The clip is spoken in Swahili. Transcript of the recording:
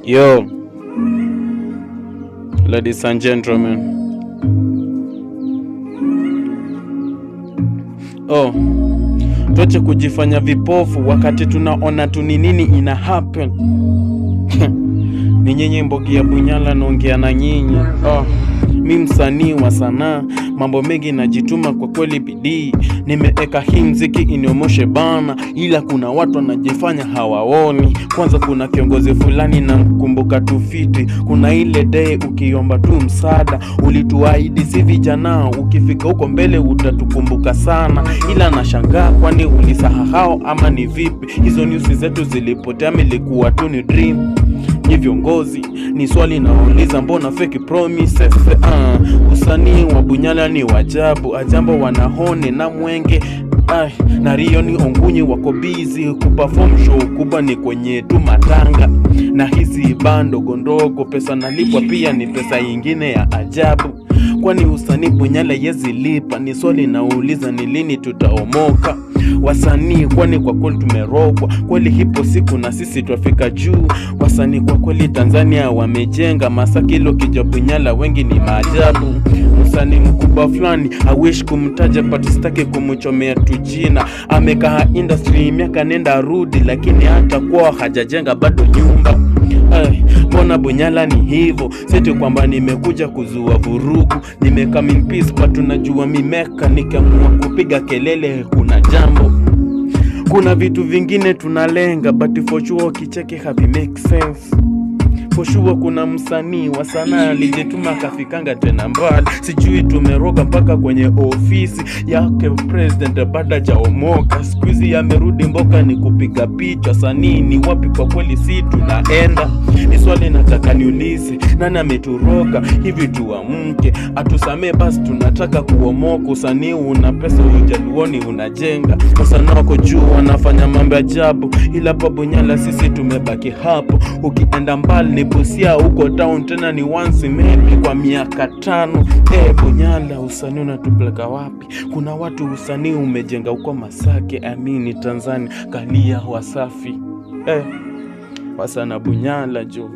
Yo, ladies and gentlemen. Tuache kujifanya vipofu wakati tunaona tu ni nini ina happen. Ni nyinyi Mbogi ya Bunyala naongea na nyinyi. Mi msanii wa sanaa, mambo mengi najituma kwa kweli bidii. Nimeeka hii mziki iniomoshe bana, ila kuna watu wanajifanya hawaoni. Kwanza kuna kiongozi fulani na mkumbuka tufiti. Kuna ile day ukiomba tu msaada, ulituahidi si vijana, ukifika huko mbele utatukumbuka sana. Ila nashangaa kwani ulisahau ama ni vipi? Hizo news zetu zilipotea, ilikuwa tu ni dream. Ni viongozi, ni swali nauliza, mbona fake promises? Usanii wa Bunyala ni wajabu, ajambo wanahone na mwenge. Na Rio ni Ongunyi wako busy kuperform show kubwa, ni kwenye tu matanga. Na hizi bando gondogo, pesa nalipwa pia ni pesa ingine ya ajabu. Kwani usanii Bunyala yezi lipa? Ni swali nauliza, ni lini tutaomoka wasanii? Kwani kwa kweli tumerogwa kweli? Hipo siku na sisi twafika juu. Wasanii kwa kweli Tanzania wamejenga, Masakilo kija Bunyala wengi ni maajabu. Msanii mkubwa fulani hawish kumtaja patistake kumuchomea tu jina. Amekaa industry miaka nenda rudi, lakini hata kwa hajajenga bado nyumba. Mbona Bunyala ni hivyo? Seti kwamba nimekuja kuzua vurugu, nimecome in peace, but tunajua mimeka nikiamua kupiga kelele kuna jambo. Kuna vitu vingine tunalenga, but for sure kicheke havi make sense. For sure kuna msanii wa sanaa alijituma kafikanga tena mbali. Sijui tumeroga mpaka kwenye ofisi yake president bada jaomoka. Squeezy yamerudi mboka ni kupiga picha. Sanii ni wapi kwa kweli si tunaenda? Ni swali nataka niulize, nani ameturoga hivi tuamke? Atusamee basi tunataka kuomoka. Usanii una pesa ujaluoni unajenga, wasanii wako juu wanafanya mambo ajabu, ila pa Bunyala sisi tumebaki hapo. Ukienda mbali ni Busia, huko town tena ni once maybe kwa miaka 5. Bunyala usanii unatupeleka wapi? Kuna watu usanii umejenga huko Masake, amini Tanzania, Kalia, Wasafi. Wasana Bunyala jo.